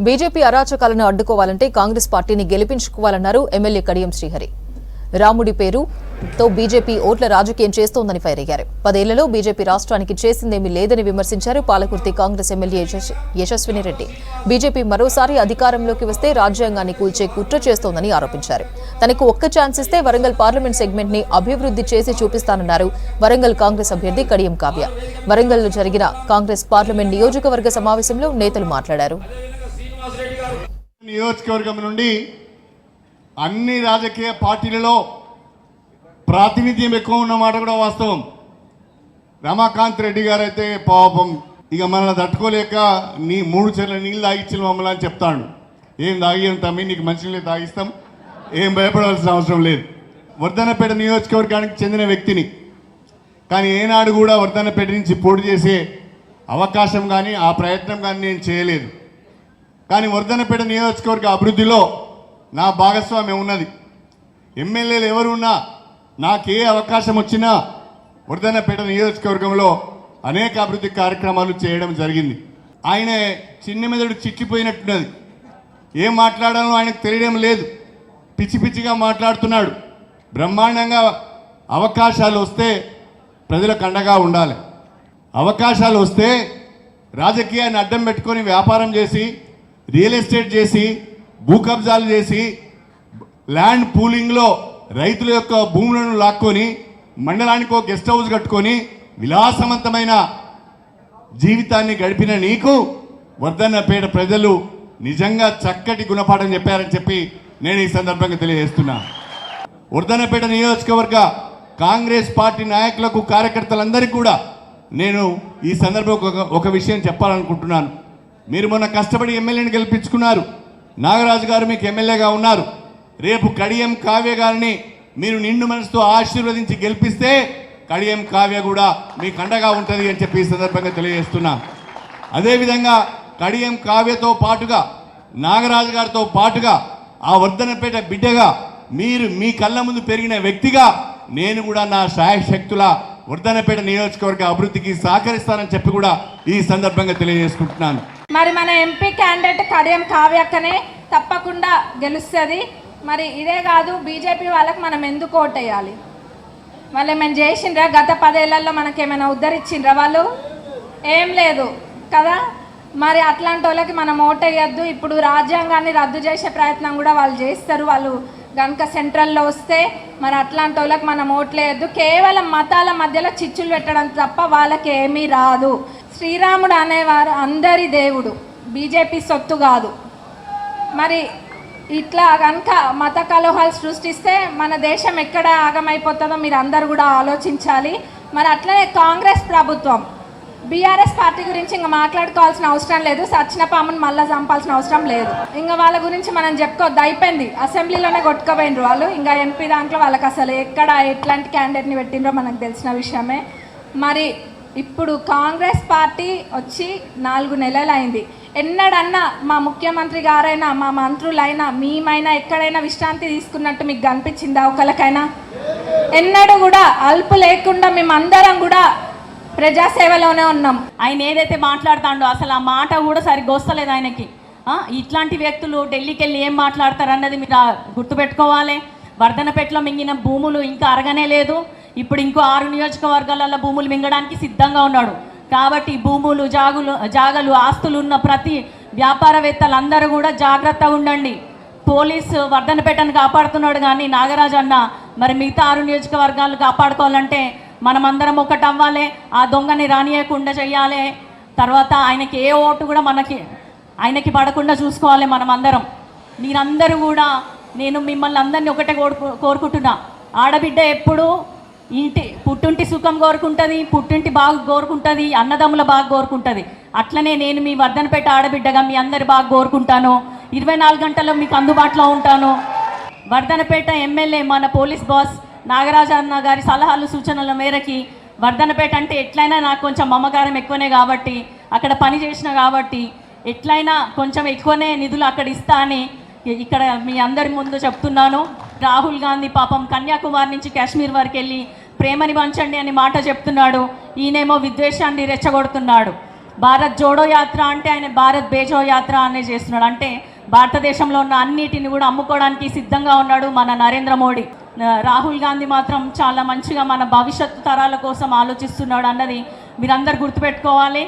BJP అరాచకాలను అడ్డుకోవాలంటే Congress పార్టీని గెలిపించుకోవాలన్నారు MLA Kadiyam Srihari. రాముడి పేరుతో బీజేపీ ఓట్ల రాజకీయం చేస్తోందని ఫైర్ అయ్యారు. 10 ఏళ్లలో బీజేపీ రాష్ట్రానికి చేసిందేమీ లేదని విమర్శించారు పాలకుర్తి కాంగ్రెస్ ఎమ్మెల్యే యశస్విని రెడ్డి. బీజేపీ మరోసారి అధికారంలోకి వస్తే రాజ్యాంగాన్ని కూల్చే కుట్ర చేస్తోందని ఆరోపించారు. తనకు ఒక్క ఛాన్స్ ఇస్తే వరంగల్ పార్లమెంట్ సెగ్మెంట్ ని అభివృద్ధి చేసి చూపిస్తానన్నారు వరంగల్ కాంగ్రెస్ అభ్యర్థి కడియం కావ్య. వరంగల్లో జరిగిన కాంగ్రెస్ పార్లమెంట్ నియోజకవర్గ సమావేశంలో నేతలు మాట్లాడారు. నియోజకవర్గం నుండి అన్ని రాజకీయ పార్టీలలో ప్రాతినిధ్యం ఎక్కువ ఉన్నమాట కూడా వాస్తవం. రమాకాంత్ రెడ్డి గారు అయితే పాపం ఇక మనల్ని తట్టుకోలేక 3 చెర్ల నీళ్ళు తాగిచ్చిన మమ్మల్ని అని చెప్తాడు. ఏం తాగియం తమ్మి, నీకు మంచినీళ్ళు తాగిస్తాం, ఏం భయపడాల్సిన అవసరం లేదు. వర్ధన్నపేట నియోజకవర్గానికి చెందిన వ్యక్తిని, కానీ ఏనాడు కూడా వర్ధన్నపేట నుంచి పోటీ చేసే అవకాశం కానీ ఆ ప్రయత్నం కానీ నేను చేయలేదు. కానీ వర్ధన్నపేట నియోజకవర్గ అభివృద్ధిలో నా భాగస్వామ్యం ఉన్నది. ఎమ్మెల్యేలు ఎవరున్నా నాకే అవకాశం వచ్చినా వర్ధన్నపేట నియోజకవర్గంలో అనేక అభివృద్ధి కార్యక్రమాలు చేయడం జరిగింది. ఆయన చిన్న మెదడు చిట్లిపోయినట్టున్నది. ఏం మాట్లాడాలో ఆయనకు తెలియడం లేదు, పిచ్చి పిచ్చిగా మాట్లాడుతున్నాడు. బ్రహ్మాండంగా అవకాశాలు వస్తే ప్రజలకు అండగా ఉండాలి. అవకాశాలు వస్తే రాజకీయాన్ని అడ్డం పెట్టుకొని వ్యాపారం చేసి, రియల్ ఎస్టేట్ చేసి, భూ కబ్జాలు చేసి, ల్యాండ్ పూలింగ్లో రైతుల యొక్క భూములను లాక్కొని మండలానికి ఒక గెస్ట్ హౌస్ కట్టుకొని విలాసవంతమైన జీవితాన్ని గడిపిన నీకు వర్ధన్నపేట ప్రజలు నిజంగా చక్కటి గుణపాఠం చెప్పారని చెప్పి నేను ఈ సందర్భంగా తెలియజేస్తున్నా. వర్ధన్నపేట నియోజకవర్గ కాంగ్రెస్ పార్టీ నాయకులకు, కార్యకర్తలందరికీ కూడా నేను ఈ సందర్భంగా ఒక విషయం చెప్పాలనుకుంటున్నాను. మీరు మొన్న కష్టపడి ఎమ్మెల్యేని గెలిపించుకున్నారు. నాగరాజు గారు మీకు ఎమ్మెల్యేగా ఉన్నారు. రేపు కడియం కావ్య గారిని మీరు నిండు మనసుతో ఆశీర్వదించి గెలిపిస్తే కడియం కావ్య కూడా మీకు అండగా ఉంటుంది అని చెప్పి ఈ సందర్భంగా తెలియజేస్తున్నా. అదేవిధంగా కడియం కావ్యతో పాటుగా, నాగరాజు గారితో పాటుగా, ఆ వర్ధన్నపేట బిడ్డగా, మీరు మీ కళ్ళ ముందు పెరిగిన వ్యక్తిగా నేను కూడా నా శాయశక్తుల వర్ధన్నపేట నియోజకవర్గ అభివృద్ధికి సహకరిస్తానని చెప్పి కూడా ఈ సందర్భంగా తెలియజేసుకుంటున్నాను. మరి మన ఎంపీ క్యాండిడేట్ కడియం కావ్యక్కనే తప్పకుండా గెలుస్తుంది. మరి ఇదే కాదు, బీజేపీ వాళ్ళకి మనం ఎందుకు ఓటేయాలి? వాళ్ళు ఏమైనా చేసిండ్రా? గత 10 ఏళ్లలో మనకేమైనా ఉద్ధరించిండ్రా? వాళ్ళు ఏం లేదు కదా. మరి అట్లాంటి వాళ్ళకి మనం ఓటేయద్దు. ఇప్పుడు రాజ్యాంగాన్ని రద్దు చేసే ప్రయత్నం కూడా వాళ్ళు చేస్తారు. వాళ్ళు కనుక సెంట్రల్లో వస్తే మరి అట్లాంటి వాళ్ళకి మనం ఓట్లేయద్దు. కేవలం మతాల మధ్యలో చిచ్చులు పెట్టడం తప్ప వాళ్ళకి ఏమీ రాదు. శ్రీరాముడు అనేవారు అందరి దేవుడు, బీజేపీ సొత్తు కాదు. మరి ఇట్లా కనుక మత కలహాలు సృష్టిస్తే మన దేశం ఎక్కడ ఆగమైపోతుందో మీరు అందరు కూడా ఆలోచించాలి. మరి అట్లనే కాంగ్రెస్ ప్రభుత్వం, బీఆర్ఎస్ పార్టీ గురించి ఇంకా మాట్లాడుకోవాల్సిన అవసరం లేదు. సచ్చిన పామును మళ్ళీ చంపాల్సిన అవసరం లేదు. ఇంకా వాళ్ళ గురించి మనం చెప్పుకోవద్దు, అయిపోయింది. అసెంబ్లీలోనే కొట్టుకుపోయినరు వాళ్ళు. ఇంకా ఎంపీ దాంట్లో వాళ్ళకి అసలు ఎక్కడ ఎట్లాంటి క్యాండిడేట్ని పెట్టినరో మనకు తెలిసిన విషయమే. మరి ఇప్పుడు కాంగ్రెస్ పార్టీ వచ్చి 4 నెలలు అయింది. ఎన్నడన్నా మా ముఖ్యమంత్రి గారైనా, మా మంత్రులైనా, మేమైనా ఎక్కడైనా విశ్రాంతి తీసుకున్నట్టు మీకు కనిపించిందా ఒకరికైనా? ఎన్నడూ కూడా అల్పు లేకుండా మేమందరం కూడా ప్రజాసేవలోనే ఉన్నాం. ఆయన ఏదైతే మాట్లాడుతాడో అసలు ఆ మాట కూడా సరిగ్గా వస్తలేదు ఆయనకి. ఇట్లాంటి వ్యక్తులు ఢిల్లీకి వెళ్ళి ఏం మాట్లాడతారు అన్నది మీరు గుర్తుపెట్టుకోవాలి. వర్ధన్నపేటలో మింగిన భూములు ఇంకా అరగనే లేదు. ఇప్పుడు ఇంకో 6 నియోజకవర్గాలలో భూములు మింగడానికి సిద్ధంగా ఉన్నాడు. కాబట్టి భూములు, జాగలు, ఆస్తులు ఉన్న ప్రతి వ్యాపారవేత్తలందరూ కూడా జాగ్రత్తగా ఉండండి. పోలీసు వర్ధన్నపేటను కాపాడుతున్నాడు, కానీ నాగరాజు అన్న మరి మిగతా 6 నియోజకవర్గాలు కాపాడుకోవాలంటే మనమందరం ఒకటి అవ్వాలి. ఆ దొంగని రానియకుండా చెయ్యాలి. తర్వాత ఆయనకి ఏ ఓటు కూడా ఆయనకి పడకుండా చూసుకోవాలి మనమందరం. మీరందరూ కూడా, నేను మిమ్మల్ని అందరినీ ఒకటే కోరుకుంటున్నా. ఆడబిడ్డ ఎప్పుడు పుట్టింటి సుఖం కోరుకుంటుంది, పుట్టింటి బాగా కోరుకుంటుంది, అన్నదమ్ముల బాగా కోరుకుంటుంది. అట్లనే నేను మీ వర్ధన్నపేట ఆడబిడ్డగా మీ అందరి బాగా కోరుకుంటాను. 24 గంటల్లో మీకు అందుబాటులో ఉంటాను. వర్ధన్నపేట ఎమ్మెల్యే మన పోలీస్ బాస్ నాగరాజు అన్న గారి సలహాలు, సూచనల మేరకి వర్ధన్నపేట అంటే ఎట్లయినా నాకు కొంచెం మమకారం ఎక్కువనే కాబట్టి, అక్కడ పని చేసిన కాబట్టి ఎట్లయినా కొంచెం ఎక్కువనే నిధులు అక్కడ ఇస్తా అని ఇక్కడ మీ అందరి ముందు చెప్తున్నాను. రాహుల్ గాంధీ పాపం కన్యాకుమారి నుంచి కాశ్మీర్ వరకు వెళ్ళి ప్రేమని పంచండి అని మాట చెప్తున్నాడు. ఈయనేమో విద్వేషాన్ని రెచ్చగొడుతున్నాడు. భారత్ జోడో యాత్ర అంటే ఆయన భారత్ బేజో యాత్ర అనే చేస్తున్నాడు. అంటే భారతదేశంలో ఉన్న అన్నిటిని కూడా అమ్ముకోవడానికి సిద్ధంగా ఉన్నాడు మన నరేంద్ర మోడీ. రాహుల్ గాంధీ మాత్రం చాలా మంచిగా మన భవిష్యత్తు తరాల కోసం ఆలోచిస్తున్నాడు అన్నది మీరందరూ గుర్తుపెట్టుకోవాలి.